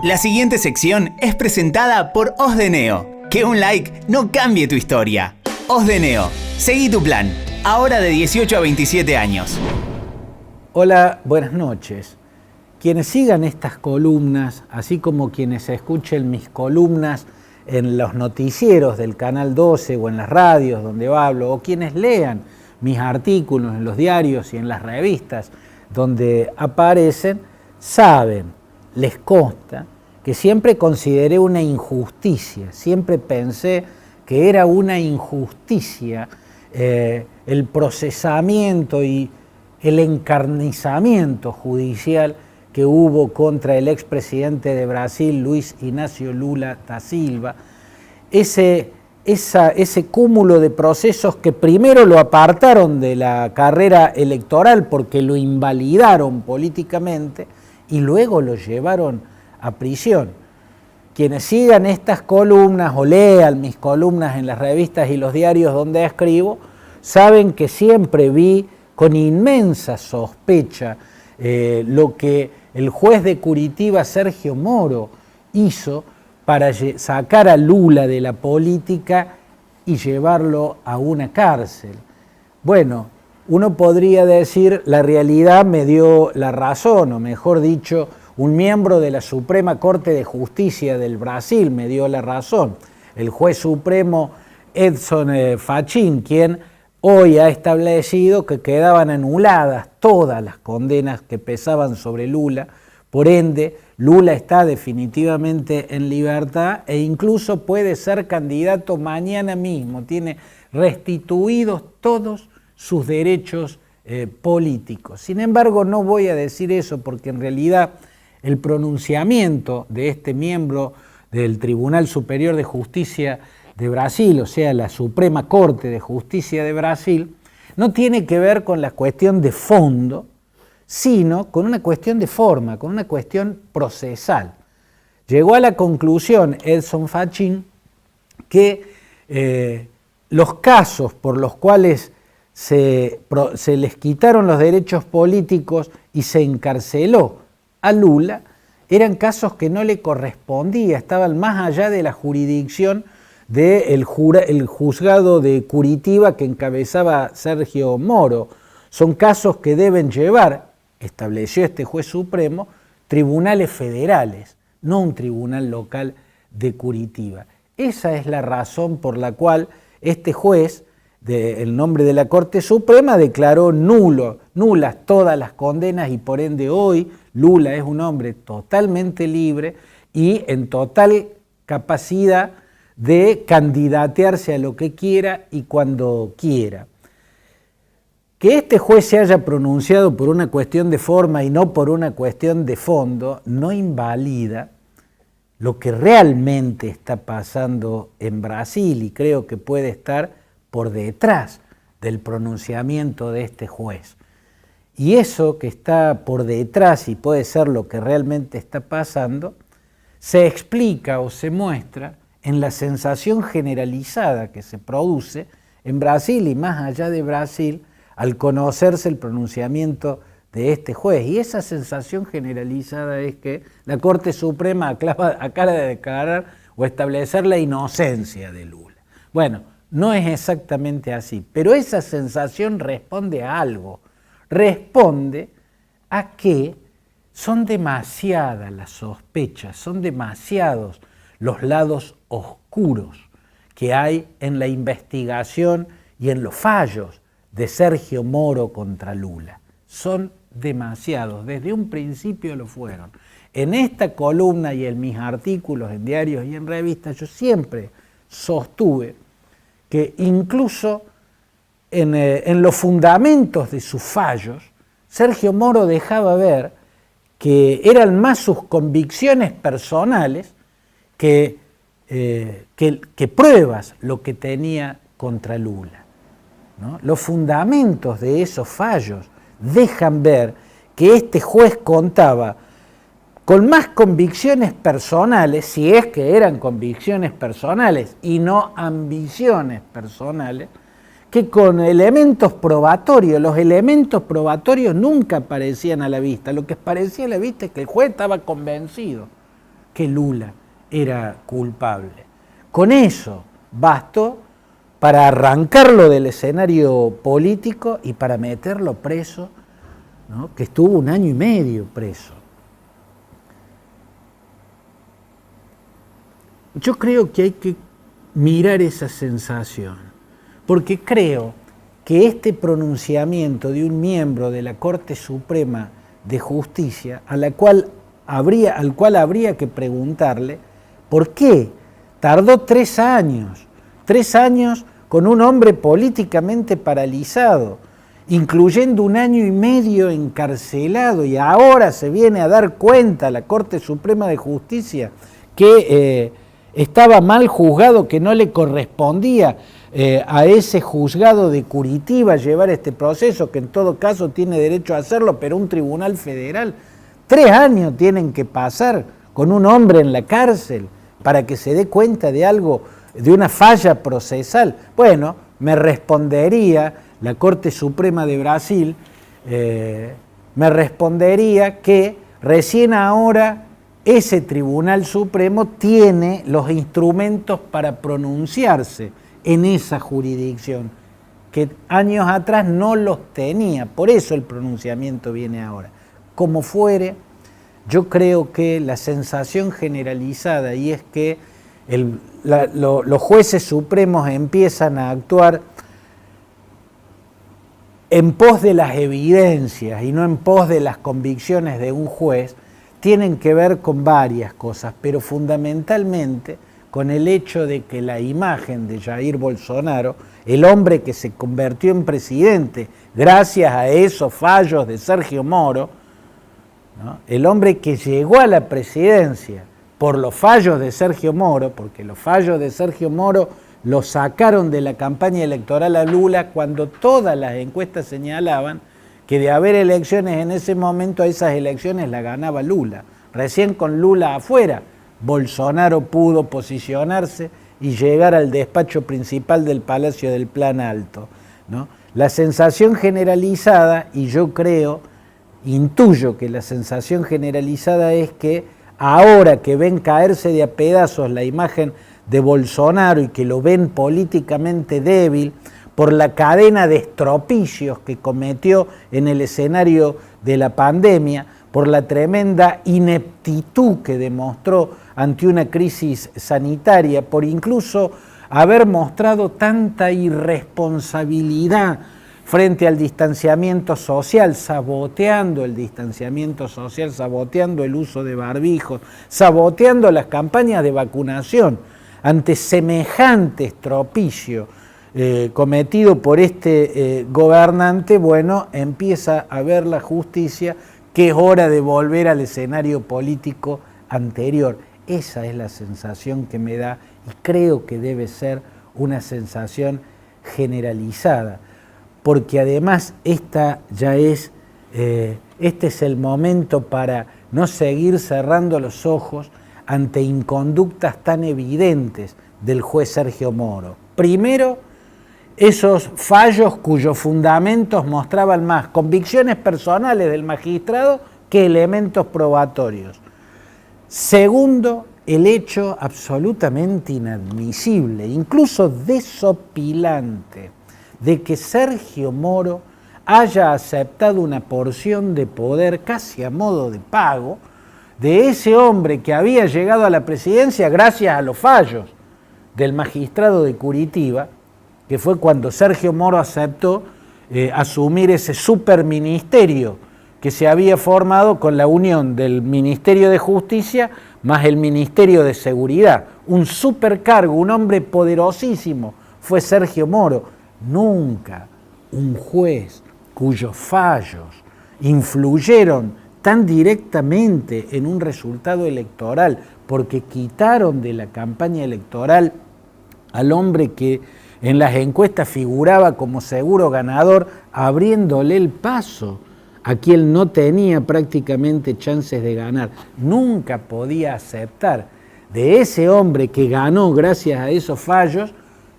La siguiente sección es presentada por Os de Neo. Que un like no cambie tu historia. Os de Neo. Seguí tu plan. Ahora de 18 a 27 años. Hola, buenas noches. Quienes sigan estas columnas, así como quienes escuchen mis columnas en los noticieros del Canal 12 o en las radios donde hablo, o quienes lean mis artículos en los diarios y en las revistas donde aparecen, saben, les consta, que siempre consideré una injusticia, siempre pensé que era una injusticia el procesamiento y el encarnizamiento judicial que hubo contra el expresidente de Brasil, Luiz Inácio Lula da Silva, ese cúmulo de procesos que primero lo apartaron de la carrera electoral porque lo invalidaron políticamente y luego lo llevaron a prisión. Quienes sigan estas columnas o lean mis columnas en las revistas y los diarios donde escribo, saben que siempre vi con inmensa sospecha lo que el juez de Curitiba, Sergio Moro, hizo para sacar a Lula de la política y llevarlo a una cárcel. Bueno, uno podría decir, la realidad me dio la razón, o mejor dicho, un miembro de la Suprema Corte de Justicia del Brasil me dio la razón, el juez supremo Edson Fachin, quien hoy ha establecido que quedaban anuladas todas las condenas que pesaban sobre Lula, por ende, Lula está definitivamente en libertad e incluso puede ser candidato mañana mismo, tiene restituidos todos sus derechos políticos. Sin embargo, no voy a decir eso porque en realidad el pronunciamiento de este miembro del Tribunal Superior de Justicia de Brasil, o sea, la Suprema Corte de Justicia de Brasil, no tiene que ver con la cuestión de fondo, sino con una cuestión de forma, con una cuestión procesal. Llegó a la conclusión Edson Fachin que los casos por los cuales se les quitaron los derechos políticos y se encarceló a Lula eran casos que no le correspondía, estaban más allá de la jurisdicción del juzgado de Curitiba que encabezaba Sergio Moro. Son casos que deben llevar, estableció este juez supremo, tribunales federales, no un tribunal local de Curitiba. Esa es la razón por la cual este juez, en nombre de la Corte Suprema, declaró nulas todas las condenas y por ende hoy Lula es un hombre totalmente libre y en total capacidad de candidatearse a lo que quiera y cuando quiera. Que este juez se haya pronunciado por una cuestión de forma y no por una cuestión de fondo no invalida lo que realmente está pasando en Brasil y creo que puede estar por detrás del pronunciamiento de este juez. Y eso que está por detrás y puede ser lo que realmente está pasando, se explica o se muestra en la sensación generalizada que se produce en Brasil y más allá de Brasil al conocerse el pronunciamiento de este juez. Y esa sensación generalizada es que la Corte Suprema acaba de declarar o establecer la inocencia de Lula. Bueno, no es exactamente así, pero esa sensación responde a algo. Responde a que son demasiadas las sospechas, son demasiados los lados oscuros que hay en la investigación y en los fallos de Sergio Moro contra Lula. Son demasiados, desde un principio lo fueron. En esta columna y en mis artículos en diarios y en revistas yo siempre sostuve que incluso en los fundamentos de sus fallos, Sergio Moro dejaba ver que eran más sus convicciones personales que pruebas lo que tenía contra Lula, ¿no? Los fundamentos de esos fallos dejan ver que este juez contaba con más convicciones personales, si es que eran convicciones personales y no ambiciones personales, que con elementos probatorios. Los elementos probatorios nunca aparecían a la vista. Lo que aparecía a la vista es que el juez estaba convencido que Lula era culpable. Con eso bastó para arrancarlo del escenario político y para meterlo preso, ¿no? Que estuvo 1 año y medio preso. Yo creo que hay que mirar esa sensación, porque creo que este pronunciamiento de un miembro de la Corte Suprema de Justicia, al cual habría que preguntarle por qué tardó 3 años, 3 años con un hombre políticamente paralizado, incluyendo 1 año y medio encarcelado, y ahora se viene a dar cuenta la Corte Suprema de Justicia que estaba mal juzgado, que no le correspondía a ese juzgado de Curitiba llevar este proceso, que en todo caso tiene derecho a hacerlo, pero un tribunal federal. 3 años tienen que pasar con un hombre en la cárcel para que se dé cuenta de algo, de una falla procesal. Bueno, me respondería la Corte Suprema de Brasil, me respondería que recién ahora ese Tribunal Supremo tiene los instrumentos para pronunciarse en esa jurisdicción, que años atrás no los tenía, por eso el pronunciamiento viene ahora. Como fuere, yo creo que la sensación generalizada, y es que los jueces supremos empiezan a actuar en pos de las evidencias y no en pos de las convicciones de un juez, tienen que ver con varias cosas, pero fundamentalmente con el hecho de que la imagen de Jair Bolsonaro, el hombre que se convirtió en presidente gracias a esos fallos de Sergio Moro, ¿no? El hombre que llegó a la presidencia por los fallos de Sergio Moro, porque los fallos de Sergio Moro lo sacaron de la campaña electoral a Lula cuando todas las encuestas señalaban que de haber elecciones en ese momento, a esas elecciones la ganaba Lula. Recién con Lula afuera, Bolsonaro pudo posicionarse y llegar al despacho principal del Palacio del Plan Alto, ¿no? La sensación generalizada, y yo intuyo que la sensación generalizada es que ahora que ven caerse de a pedazos la imagen de Bolsonaro y que lo ven políticamente débil, por la cadena de estropicios que cometió en el escenario de la pandemia, por la tremenda ineptitud que demostró ante una crisis sanitaria, por incluso haber mostrado tanta irresponsabilidad frente al distanciamiento social, saboteando el distanciamiento social, saboteando el uso de barbijos, saboteando las campañas de vacunación, ante semejante estropicio cometido por este gobernante, bueno, empieza a ver la justicia que es hora de volver al escenario político anterior. Esa es la sensación que me da y creo que debe ser una sensación generalizada, porque además este es el momento para no seguir cerrando los ojos ante inconductas tan evidentes del juez Sergio Moro. Primero, esos fallos cuyos fundamentos mostraban más convicciones personales del magistrado que elementos probatorios. Segundo, el hecho absolutamente inadmisible, incluso desopilante, de que Sergio Moro haya aceptado una porción de poder casi a modo de pago de ese hombre que había llegado a la presidencia gracias a los fallos del magistrado de Curitiba, que fue cuando Sergio Moro aceptó asumir ese superministerio que se había formado con la unión del Ministerio de Justicia más el Ministerio de Seguridad. Un supercargo, un hombre poderosísimo fue Sergio Moro. Nunca un juez cuyos fallos influyeron tan directamente en un resultado electoral, porque quitaron de la campaña electoral al hombre que en las encuestas figuraba como seguro ganador, abriéndole el paso a quien no tenía prácticamente chances de ganar. Nunca podía aceptar de ese hombre que ganó gracias a esos fallos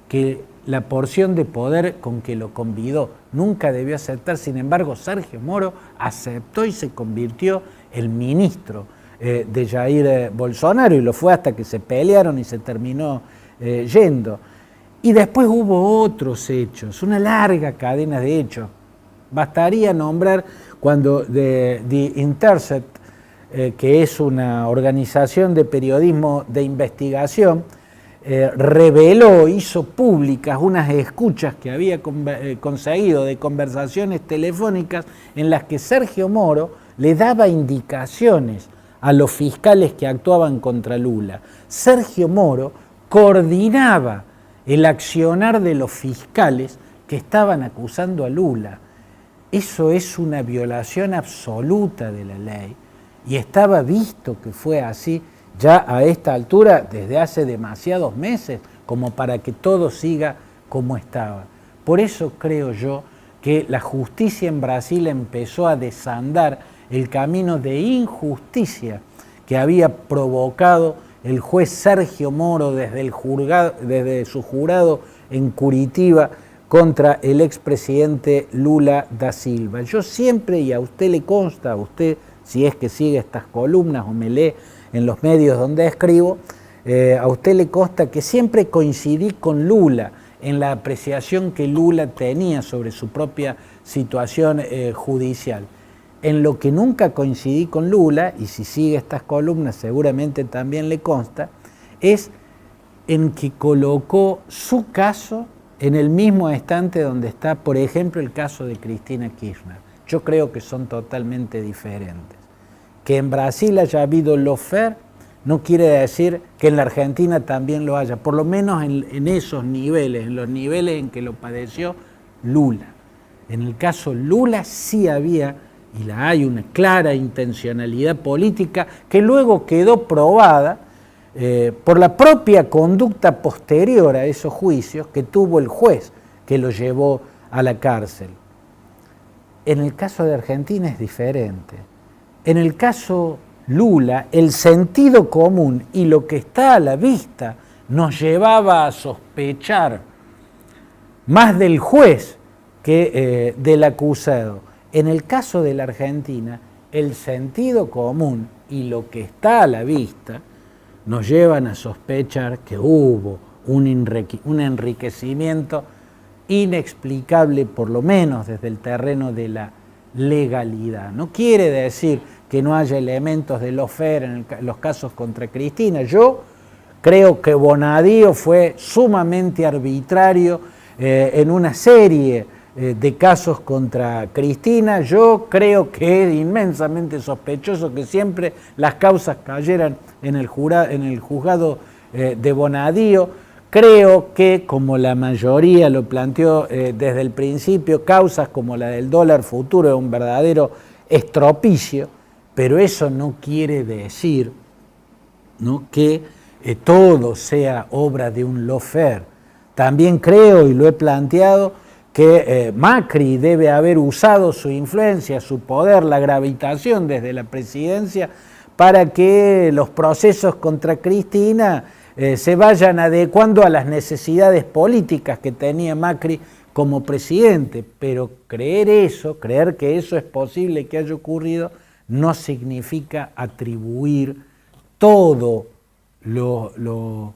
que la porción de poder con que lo convidó. Nunca debió aceptar. Sin embargo, Sergio Moro aceptó y se convirtió en ministro de Jair Bolsonaro, y lo fue hasta que se pelearon y se terminó yendo. Y después hubo otros hechos, una larga cadena de hechos. Bastaría nombrar cuando The Intercept, que es una organización de periodismo de investigación, reveló, hizo públicas unas escuchas que había conseguido de conversaciones telefónicas en las que Sergio Moro le daba indicaciones a los fiscales que actuaban contra Lula. Sergio Moro coordinaba el accionar de los fiscales que estaban acusando a Lula. Eso es una violación absoluta de la ley y estaba visto que fue así ya a esta altura desde hace demasiados meses como para que todo siga como estaba. Por eso creo yo que la justicia en Brasil empezó a desandar el camino de injusticia que había provocado el juez Sergio Moro desde su jurado en Curitiba contra el expresidente Lula da Silva. Yo siempre, y a usted le consta, a usted si es que sigue estas columnas o me lee en los medios donde escribo, a usted le consta que siempre coincidí con Lula en la apreciación que Lula tenía sobre su propia situación judicial. En lo que nunca coincidí con Lula, y si sigue estas columnas seguramente también le consta, es en que colocó su caso en el mismo estante donde está, por ejemplo, el caso de Cristina Kirchner. Yo creo que son totalmente diferentes. Que en Brasil haya habido lawfare no quiere decir que en la Argentina también lo haya, por lo menos en esos niveles, en los niveles en que lo padeció Lula. En el caso Lula sí había, y la hay, una clara intencionalidad política que luego quedó probada por la propia conducta posterior a esos juicios que tuvo el juez que lo llevó a la cárcel. En el caso de Argentina es diferente. En el caso Lula, el sentido común y lo que está a la vista nos llevaba a sospechar más del juez que del acusado. En el caso de la Argentina, el sentido común y lo que está a la vista nos llevan a sospechar que hubo un enriquecimiento inexplicable, por lo menos desde el terreno de la legalidad. No quiere decir que no haya elementos de lawfare en los casos contra Cristina. Yo creo que Bonadío fue sumamente arbitrario en una serie de casos contra Cristina. Yo creo que es inmensamente sospechoso que siempre las causas cayeran en el juzgado de Bonadío. Creo que, como la mayoría lo planteó desde el principio, causas como la del dólar futuro es un verdadero estropicio, pero eso no quiere decir, ¿no?, que todo sea obra de un lawfare. También creo, y lo he planteado, que Macri debe haber usado su influencia, su poder, la gravitación desde la presidencia para que los procesos contra Cristina se vayan adecuando a las necesidades políticas que tenía Macri como presidente. Pero creer que eso es posible que haya ocurrido, no significa atribuir todo lo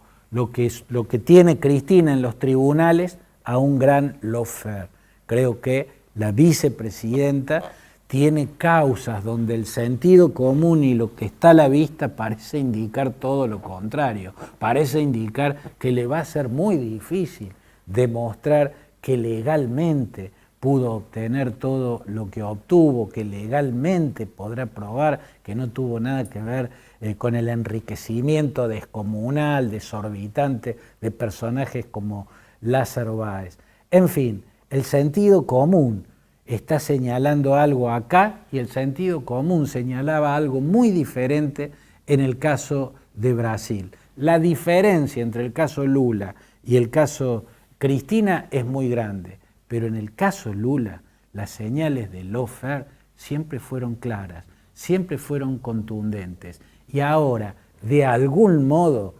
que tiene Cristina en los tribunales a un gran lawfare. Creo que la vicepresidenta tiene causas donde el sentido común y lo que está a la vista parece indicar todo lo contrario. Parece indicar que le va a ser muy difícil demostrar que legalmente pudo obtener todo lo que obtuvo, que legalmente podrá probar que no tuvo nada que ver con el enriquecimiento descomunal, desorbitante de personajes como Lázaro Báez. En fin, el sentido común está señalando algo acá y el sentido común señalaba algo muy diferente en el caso de Brasil. La diferencia entre el caso Lula y el caso Cristina es muy grande, pero en el caso Lula las señales de lawfare siempre fueron claras, siempre fueron contundentes. Y ahora, de algún modo,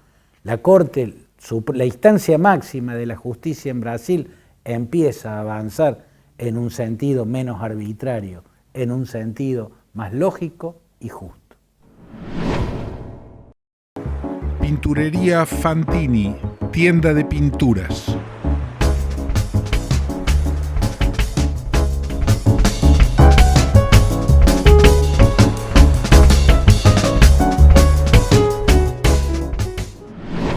la Corte, la instancia máxima de la justicia en Brasil, empieza a avanzar en un sentido menos arbitrario, en un sentido más lógico y justo. Tinturería Fantini, tienda de pinturas.